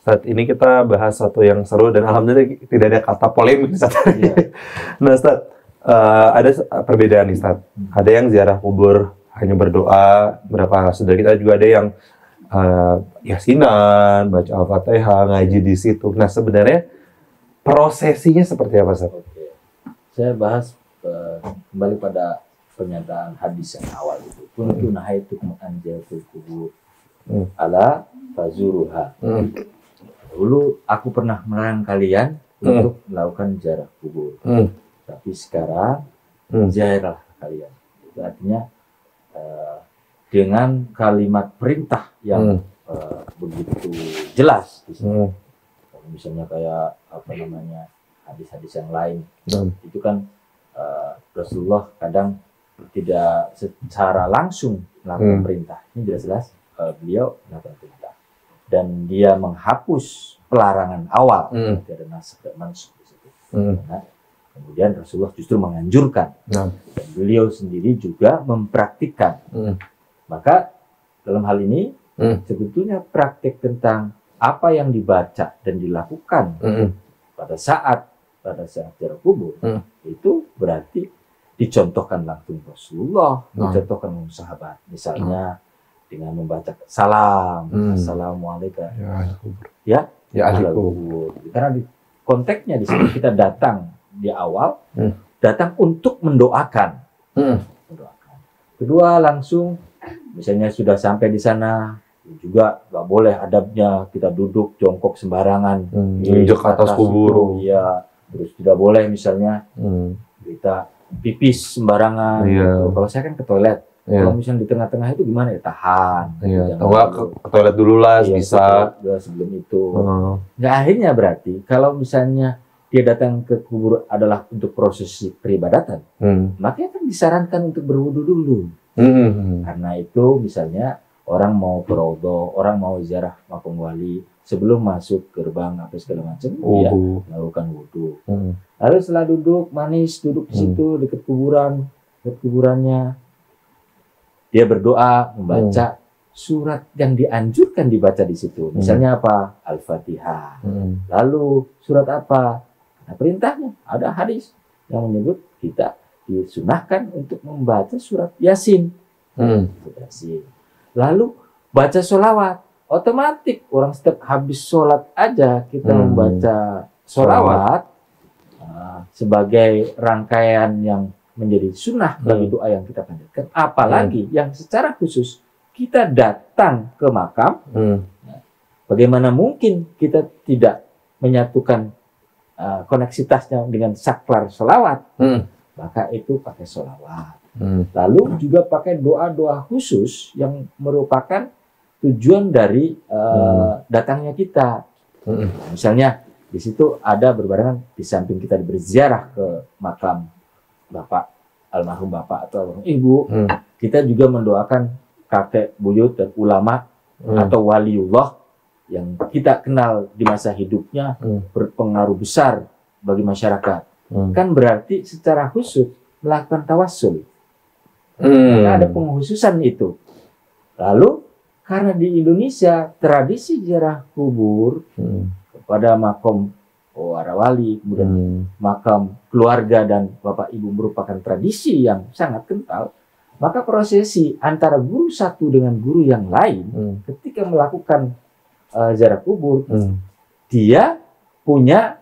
Ustadz, ini kita bahas satu yang seru dan alhamdulillah tidak ada kata polemik, Ustadz. Iya. Nah, Ustadz, ada perbedaan nih, Ustadz. Ada yang ziarah kubur hanya berdoa, berapa saudara kita juga ada yang yasinan, baca Al-Fatihah, ngaji di situ. Nah, sebenarnya prosesinya seperti apa, Ustadz? Oke. Saya bahas kembali pada pernyataan hadis yang awal itu. Kuntu nahaitukum an ziaratil kubur ala fazuruha. Dulu aku pernah melarang kalian untuk melakukan ziarah kubur. Tapi sekarang ziarah kalian. Itu artinya dengan kalimat perintah yang begitu jelas di sini. Misalnya kayak apa namanya hadis-hadis yang lain, itu kan Rasulullah kadang tidak secara langsung melakukan perintah. Ini jelas-jelas beliau melakukan perintah dan dia menghapus pelarangan awal. Tidak ada nasakh dan mansukh di situ. Nah, kemudian Rasulullah justru menganjurkan dan beliau sendiri juga mempraktikkan. Maka dalam hal ini sebetulnya praktik tentang apa yang dibaca dan dilakukan pada saat ziarah kubur itu berarti dicontohkan langsung Rasulullah, dicontohkan oleh sahabat. Misalnya dengan membaca salam, assalamualaikum, ya ahli kubur. Karena di konteksnya di sini kita datang di awal, datang untuk mendoakan. Kedua langsung. Misalnya sudah sampai di sana juga nggak boleh adabnya kita duduk jongkok sembarangan di atas kubur. Ya, terus tidak boleh misalnya kita pipis sembarangan. Gitu. Kalau saya kan ke toilet, kalau misalnya di tengah-tengah itu gimana ya tahan. Atau ke toilet dulu lah bisa. Sebelum itu. Nggak akhirnya berarti kalau misalnya dia datang ke kubur adalah untuk prosesi peribadatan, makanya kan disarankan untuk berwudu dulu. Karena itu misalnya orang mau berodo, orang mau ziarah makam wali, sebelum masuk gerbang apa segala macam, dia melakukan wudu. Lalu setelah duduk manis, duduk di situ dekat kuburannya, dia berdoa, membaca surat yang dianjurkan dibaca di situ. Misalnya apa? Al-Fatihah. Lalu surat apa? Nah, perintahnya ada hadis yang menyebut kita disunahkan untuk membaca surat Yasin. Yasin. Lalu baca sholawat. Otomatis orang setiap habis sholat aja kita membaca sholawat sebagai rangkaian yang menjadi sunnah bagi doa yang kita panjatkan. Apalagi yang secara khusus kita datang ke makam. Bagaimana mungkin kita tidak menyatukan koneksitasnya dengan saklar sholawat? Maka itu pakai sholawat. Lalu juga pakai doa-doa khusus yang merupakan tujuan dari datangnya kita. Misalnya di situ ada berbarengan di samping kita berziarah ke makam bapak, almarhum bapak atau almarhum ibu, kita juga mendoakan kakek buyut dan ulama atau waliullah yang kita kenal di masa hidupnya berpengaruh besar bagi masyarakat. Kan berarti secara khusus melakukan tawassul. Karena ada pengkhususan itu. Lalu karena di Indonesia tradisi ziarah kubur kepada makam para wali, kemudian makam keluarga dan bapak ibu merupakan tradisi yang sangat kental, maka prosesi antara guru satu dengan guru yang lain ketika melakukan ziarah kubur, dia punya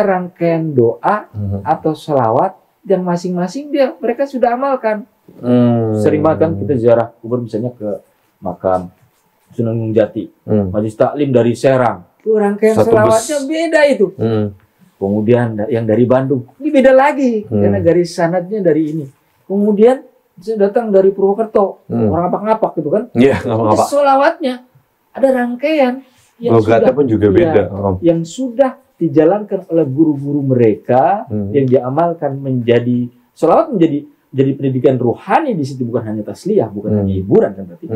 rangkaian doa atau sholawat yang masing-masing mereka sudah amalkan. Sering banget kan kita ziarah kubur misalnya ke makam Sunan Gunung Jati, Majelis Taklim dari Serang, rangkaian sholawatnya beda itu. Kemudian yang dari Bandung, ini beda lagi karena garis sanadnya dari ini. Kemudian saya datang dari Purwokerto, orang ngapak-ngapak gitu kan? Iya, ngapak-ngapak. Sholawatnya ada rangkaian yang logatnya pun juga beda. Yang sudah dijalankan oleh guru-guru mereka yang diamalkan menjadi sholawat menjadi pendidikan rohani di situ, bukan hanya tasliyah, bukan hanya hiburan kan berarti,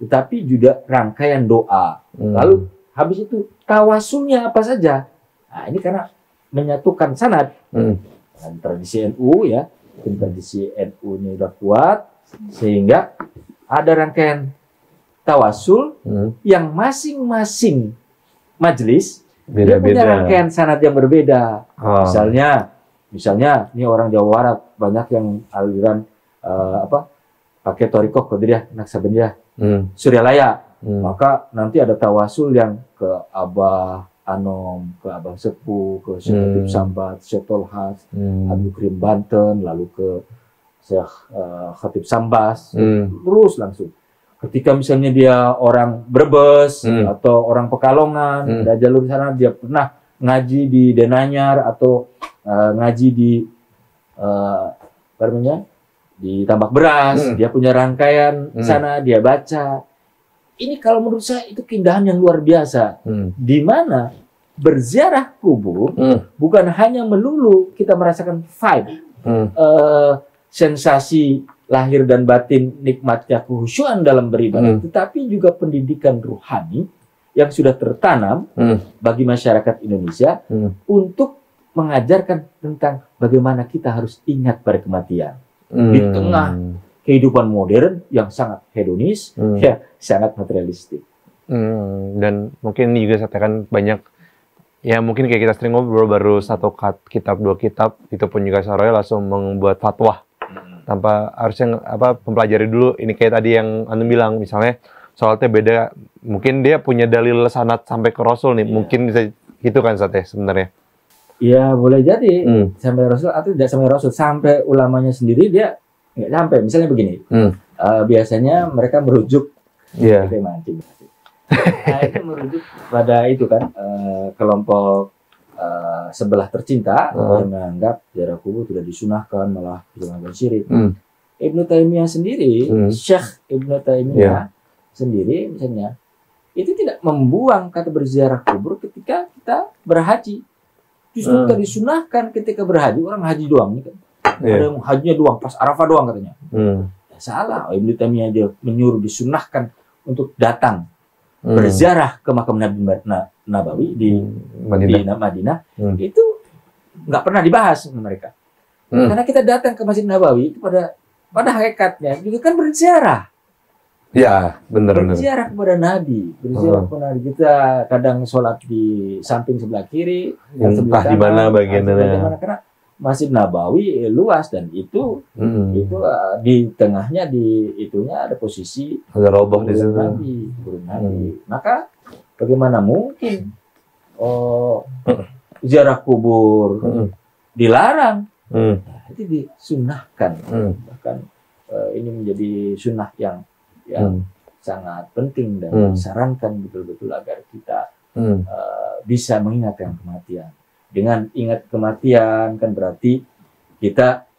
tetapi juga rangkaian doa. Lalu habis itu tawasulnya apa saja? Nah, ini karena menyatukan sanad dan tradisi NU ya, tradisi NU-nya sudah kuat sehingga ada rangkaian tawasul yang masing-masing majelis dia punya rangkaian sanad yang berbeda. Misalnya ini orang Jawa Barat banyak yang aliran pakai Thoriko, Qadiriyah, Naksabandiyah, Suryalaya. Maka nanti ada tawasul yang ke Abah Anom, ke Abah Sepuh, ke Syekh Khatib Sambat, Syekh Tolhas, Abdul Karim Banten, lalu ke Syekh Khatib Sambas, terus langsung. Ketika misalnya dia orang Brebes atau orang Pekalongan, dari jalur sana dia pernah ngaji di Denanyar atau ngaji di di Tambak Beras, dia punya rangkaian sana, dia baca. Ini kalau menurut saya itu keindahan yang luar biasa, di mana berziarah kubur bukan hanya melulu kita merasakan vibe, sensasi lahir dan batin, nikmatnya kehusyuan dalam beribadah, tetapi juga pendidikan ruhani yang sudah tertanam bagi masyarakat Indonesia untuk mengajarkan tentang bagaimana kita harus ingat pada kematian di tengah kehidupan modern yang sangat hedonis, ya sangat materialistik. Dan mungkin juga saya katakan banyak, ya mungkin kayak kita sering ngobrol baru satu kitab, 2 kitab, itu pun juga Saroya langsung membuat fatwa tanpa harusnya mempelajari dulu. Ini kayak tadi yang Anda bilang, misalnya soalnya beda, mungkin dia punya dalil sanad sampai ke Rasul nih, mungkin bisa gitu kan Sate sebenarnya. Ya boleh jadi sampai Rasul atau tidak sampai Rasul, sampai ulamanya sendiri dia nggak sampai. Misalnya begini, biasanya mereka merujuk itu merujuk pada itu kan kelompok sebelah tercinta yang menganggap ziarah kubur tidak disunahkan, malah disunahkan syirik. Ibnu Taimiyah sendiri, Syekh Ibnu Taimiyah sendiri misalnya, itu tidak membuang kata berziarah kubur ketika kita berhaji. Justru kita disunahkan ketika berhaji, orang haji doang kan. Ada yang hajinya doang, pas Arafah doang katanya. Ya, salah, Ibnu Taimiyah dia menyuruh disunahkan untuk datang berziarah ke makam Nabi Nabawi di Madinah. Itu nggak pernah dibahas sama mereka. Karena kita datang ke Masjid Nabawi itu pada hakikatnya juga kan berziarah. Ya, benar. Berziarah kepada Nabi, berziarah kepada Nabi. Kita kadang sholat di samping sebelah kiri, entah di mana bagiannya. Karena Masjid Nabawi luas dan itu di tengahnya itunya ada posisi ada roboh di sana. Nabi. Maka bagaimana mungkin ziarah kubur dilarang? Itu disunahkan. Bahkan ini menjadi sunnah yang sangat penting dan disarankan betul-betul agar kita bisa mengingatkan kematian. Dengan ingat kematian kan berarti kita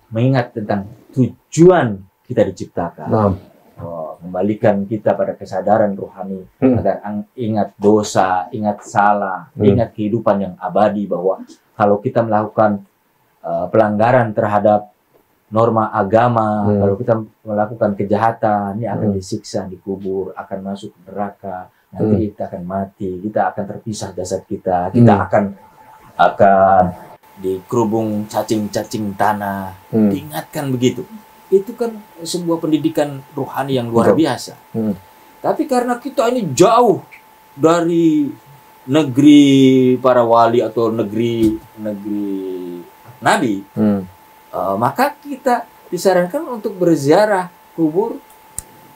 mengingat tentang tujuan kita diciptakan. Kembalikan kita pada kesadaran rohani agar ingat dosa, ingat salah, ingat kehidupan yang abadi, bahwa kalau kita melakukan pelanggaran terhadap norma agama, kalau kita melakukan kejahatan, ini akan disiksa di kubur, akan masuk ke neraka, nanti kita akan mati, kita akan terpisah jasad kita, kita akan dikerubung cacing-cacing tanah. Diingatkan begitu. Itu kan sebuah pendidikan rohani yang luar biasa. Tapi karena kita ini jauh dari negeri para wali atau negeri Nabi, maka kita disarankan untuk berziarah kubur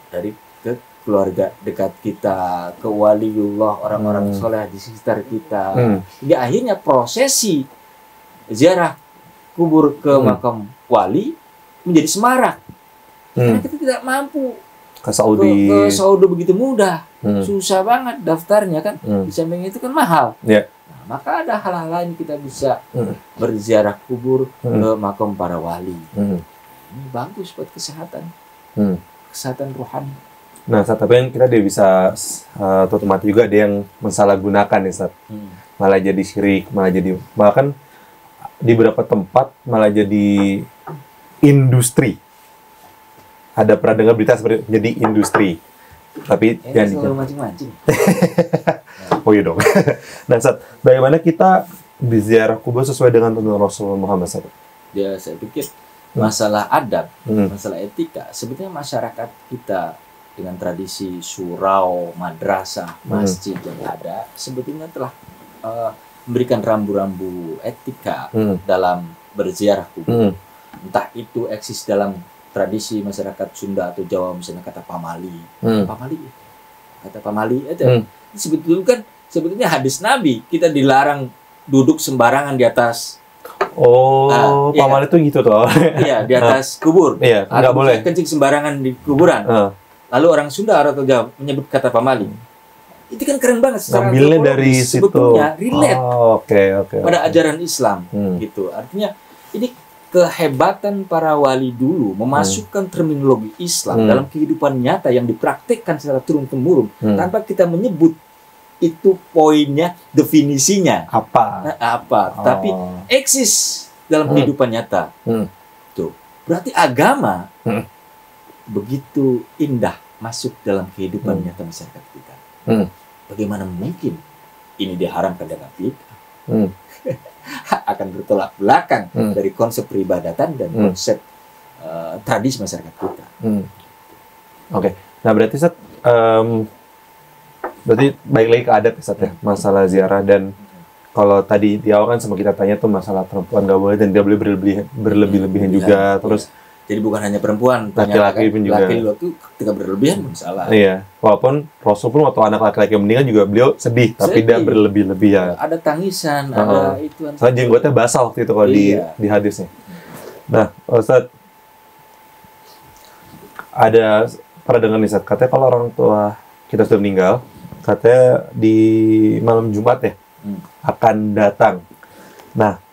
dari ke keluarga dekat kita, ke waliullah, orang-orang soleh di sekitar kita. Hingga akhirnya prosesi ziarah kubur ke makam wali menjadi semarak. Karena kita tidak mampu ke Saudi begitu mudah. Susah banget daftarnya kan. Di samping itu kan mahal. Nah, maka ada hal-hal lain kita bisa berziarah kubur ke makam para wali. Ini bagus buat kesehatan. Kesehatan rohani. Nah, tapi yang kita dia bisa tutup mati juga ada yang mensalahgunakan nih, Sat. Malah jadi syirik, bahkan di beberapa tempat malah jadi industri. Ada pernah dengar berita seperti jadi industri. Tapi jangan mancing-mancing. Oh iya dong. Nah, Sat, bagaimana kita berziarah kubur sesuai dengan tuntunan Rasulullah Muhammad SAW? Ya, saya pikir masalah adab, masalah etika, sebetulnya masyarakat kita dengan tradisi surau, madrasah, masjid yang ada, sebetulnya telah memberikan rambu-rambu etika dalam berziarah kubur. Entah itu eksis dalam tradisi masyarakat Sunda atau Jawa, misalnya kata pamali, kata pamali itu sebetulnya hadis Nabi, kita dilarang duduk sembarangan di atas. Pamali itu gitu tuh. Iya, di atas kubur. Iya, nggak boleh kencing sembarangan di kuburan. Lalu orang Sunda atau Jawa menyebut kata pamali. Itu kan keren banget secara ngambilnya dari situ. Sebetulnya relate pada okay. ajaran Islam gitu. Artinya ini kehebatan para wali dulu memasukkan terminologi Islam dalam kehidupan nyata yang dipraktikkan secara turun-temurun tanpa kita menyebut itu poinnya, definisinya apa, tapi eksis dalam kehidupan nyata. Tuh, berarti agama begitu indah masuk dalam kehidupan nyata masyarakat kita. Bagaimana mungkin ini diharamkan dengan bid'ah? Akan bertolak belakang dari konsep peribadatan dan konsep tradisi masyarakat kita. Oke. Nah, berarti Ustaz, berarti balik lagi ke adat Ustaz ya, masalah ziarah. Dan kalau tadi di awal kan sama kita tanya tuh masalah perempuan gak boleh dan gak boleh berlebih-lebihan juga. Terus jadi bukan hanya perempuan, laki-laki pun juga. Laki-laki itu ketika berlebihan pun salah. Iya, walaupun Rasul pun waktu anak laki-laki yang meninggal juga beliau sedih, tapi tidak berlebih-lebihan. Ada tangisan, ada itu. Soalnya jenggotnya basah waktu itu kalau di hadisnya. Nah, Ustaz, ada pernah dengar nih Ustaz, katanya kalau orang tua kita sudah meninggal, katanya di malam Jumat ya akan datang. Nah,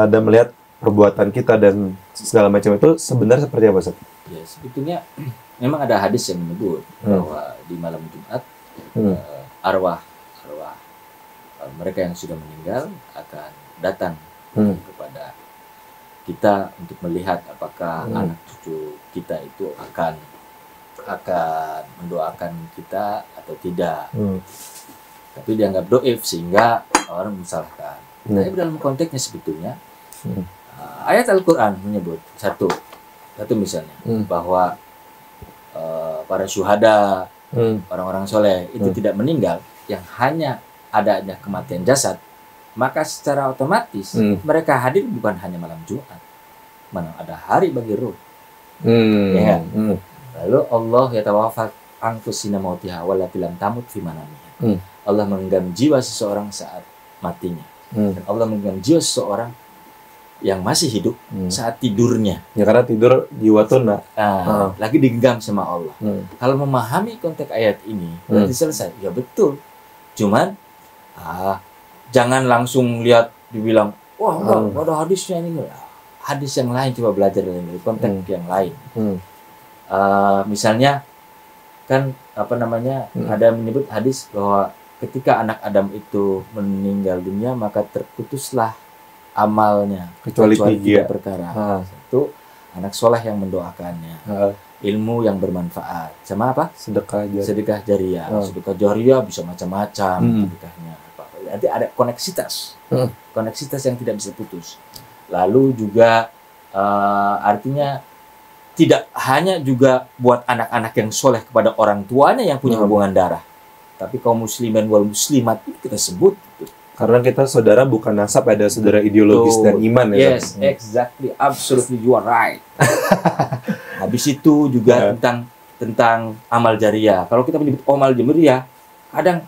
dan melihat perbuatan kita dan segala macam itu sebenarnya seperti apa, Ustaz? Ya, sebetulnya memang ada hadis yang menyebut bahwa di malam Jumat arwah mereka yang sudah meninggal akan datang kepada kita untuk melihat apakah anak cucu kita itu akan mendoakan kita atau tidak. Tapi dianggap doif sehingga orang mensalahkan. Tapi dalam konteksnya sebetulnya ayat Al-Quran menyebut satu misalnya bahwa para syuhada, orang-orang soleh itu tidak meninggal, yang hanya adanya kematian jasad, maka secara otomatis mereka hadir bukan hanya malam Jumat, mana ada hari bagi ruh. Ya. Lalu Allah yatawaffat anfusina mautiha wallati lam tamut fi manamiha. Allah menggenggam jiwa seseorang saat matinya. Dan Allah menggenggam jiwa seseorang yang masih hidup saat tidurnya. Ya karena tidur jiwa tuh lagi digenggam sama Allah. Kalau memahami konteks ayat ini berarti selesai. Ya betul. Cuman jangan langsung lihat dibilang wah enggak ada hadisnya ini. Hadis yang lain, coba belajar dari konteks yang lain. Misalnya kan ada menyebut hadis bahwa ketika anak Adam itu meninggal dunia maka terputuslah amalnya kecuali 3 perkara. Satu, anak soleh yang mendoakannya, ilmu yang bermanfaat, sama apa? Sedekah jariah. Sedekah jariah bisa macam-macam sedekahnya. Nanti ada koneksitas yang tidak bisa putus. Lalu juga artinya tidak hanya juga buat anak-anak yang soleh kepada orang tuanya yang punya hubungan darah, tapi kaum muslimin wal muslimat itu kita sebut gitu. Karena kita saudara bukan nasab, ada saudara ideologis dan iman ya. Yes, exactly, absolutely, you are right. Habis itu juga tentang amal jariah. Kalau kita menyebut amal jariah, kadang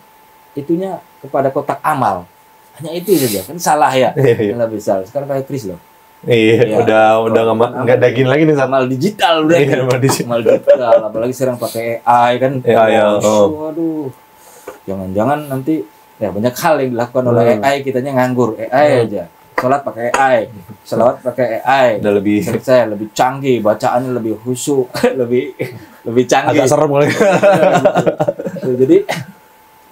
itunya kepada kotak amal. Hanya itu saja, kan salah ya. Lebih salah. Sekarang kayak Kris loh. Iya, udah nggak daging lagi nih. Amal digital udah. Amal digital, apalagi sekarang pakai AI kan. Waduh. Jangan-jangan nanti ya banyak hal yang dilakukan oleh AI, kitanya nganggur AI aja. Sholat pakai AI, selawat pakai AI. Udah lebih selesai, lebih canggih, bacaannya lebih khusyuk, lebih canggih. Agak serem kali.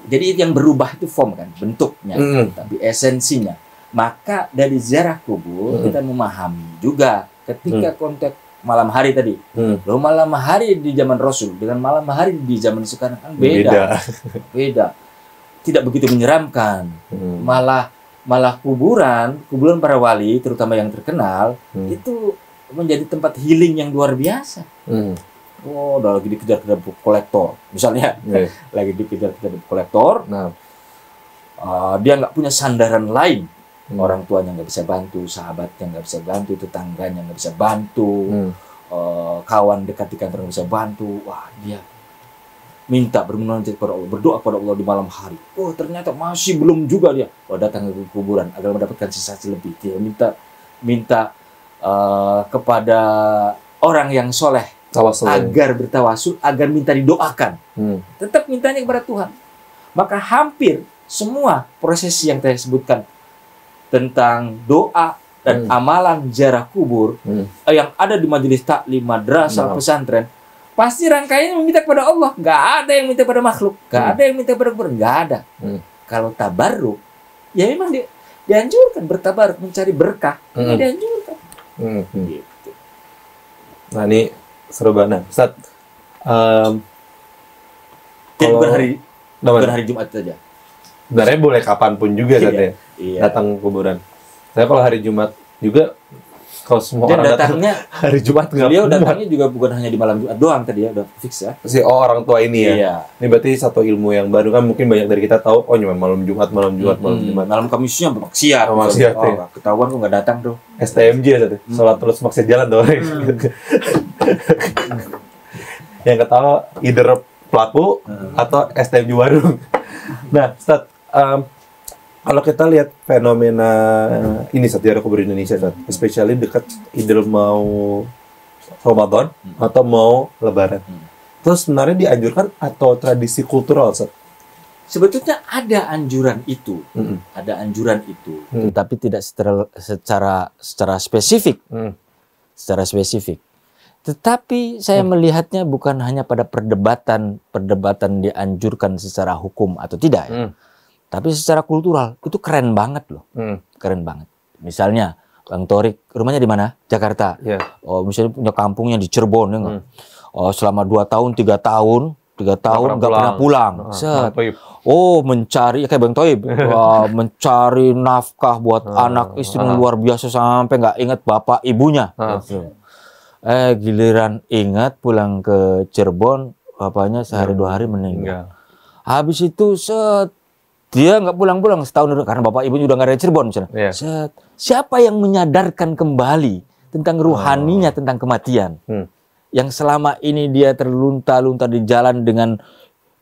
Jadi yang berubah itu form kan, bentuknya, tapi esensinya. Maka dari ziarah kubur kita memahami juga ketika konteks malam hari tadi. Loh, malam hari di zaman Rasul dengan malam hari di zaman sekarang kan beda. Tidak begitu menyeramkan. Malah kuburan para wali terutama yang terkenal itu menjadi tempat healing yang luar biasa. Oh, udah lagi dikejar-kejar debt kolektor. Misalnya, lagi dikejar-kejar debt kolektor. Nah, dia nggak punya sandaran lain. Orang tuanya nggak bisa bantu, sahabatnya nggak bisa bantu, tetangganya nggak bisa bantu, kawan dekat di kantor nggak bisa bantu. Wah, dia minta bermunajat kepada Allah, berdoa kepada Allah di malam hari. Oh, ternyata masih belum juga dia. Oh, datang ke kuburan agar mendapatkan sensasi lebih. Dia minta kepada orang yang soleh agar bertawasul, agar minta didoakan. Tetap mintanya kepada Tuhan. Maka hampir semua proses yang saya sebutkan tentang doa dan amalan ziarah kubur yang ada di majelis taklim, madrasah, pesantren, pasti rangkaiannya meminta kepada Allah. Nggak ada yang minta pada makhluk, nggak ada yang minta pada kubur, nggak ada. Kalau tabarruk, ya memang dianjurkan bertabaruk, mencari berkah, ini dianjurkan. Gitu. Nah, ini seru banget. Ustaz, bukan hari Jumat saja. Sebenarnya boleh kapanpun juga Ustaz, datang ke kuburan. Saya kalau hari Jumat juga, kalau semua orang datangnya hari Jumat nggak. Beliau datangnya juga bukan hanya di malam Jumat doang tadi ya, udah fix ya. Orang tua ini ya. Iya. Ini berarti satu ilmu yang baru kan, mungkin banyak dari kita tahu. Oh, cuma malam Jumat. Malam Kamisnya maksiat. Ketahuan kok nggak datang tuh. STMJ tadi. Sholat terus maksiat jalan tuh. Yang ketawa either pelaku atau STMJ warung. Nah, Ustaz, kalau kita lihat fenomena ini saat ziarah kubur Indonesia, especially dekat either mau Ramadan atau mau Lebaran. Terus sebenarnya dianjurkan atau tradisi kultural, Ustaz? Sebetulnya ada anjuran itu, tapi tidak secara spesifik, secara spesifik. Tetapi saya melihatnya bukan hanya pada perdebatan dianjurkan secara hukum atau tidak ya. Tapi secara kultural itu keren banget loh, keren banget. Misalnya Bang Torik rumahnya di mana? Jakarta. Oh, misalnya punya kampungnya di Cirebon, ya nggak? Oh, selama 2 tahun, 3 tahun nggak pernah pulang. Oh, mencari kayak Bang Toib, mencari nafkah buat anak istri luar biasa sampai nggak ingat bapak ibunya. Giliran ingat pulang ke Cirebon, bapaknya sehari 2 hari meninggal. Habis itu dia nggak pulang-pulang setahun dulu karena bapak ibunya udah nggak ada di Cirebon misalnya. Siapa yang menyadarkan kembali tentang ruhaninya, tentang kematian? Yang selama ini dia terlunta-lunta di jalan dengan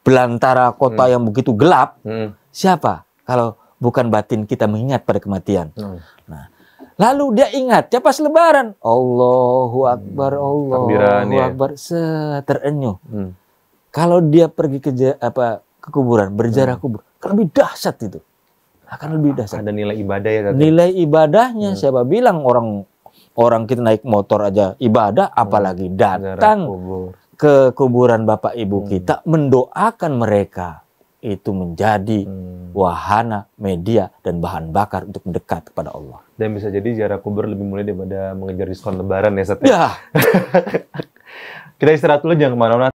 belantara kota yang begitu gelap. Siapa? Kalau bukan batin kita mengingat pada kematian. Nah, lalu dia ingat, pas Lebaran, Allahu Akbar, Allahu Akbar, terenyuh. Kalau dia pergi ke kuburan, berziarah kubur, kan lebih dahsyat itu. Akan lebih dahsyat. Ada nilai ibadah ya. Nilai ibadahnya, siapa bilang orang kita naik motor aja ibadah, apalagi datang ke kuburan bapak ibu kita, mendoakan mereka. Itu menjadi wahana, media, dan bahan bakar untuk mendekat kepada Allah. Dan bisa jadi ziarah kubur lebih mulia daripada mengejar diskon Lebaran ya, Ustaz. Ya. Kita istirahat dulu, jangan kemana-mana.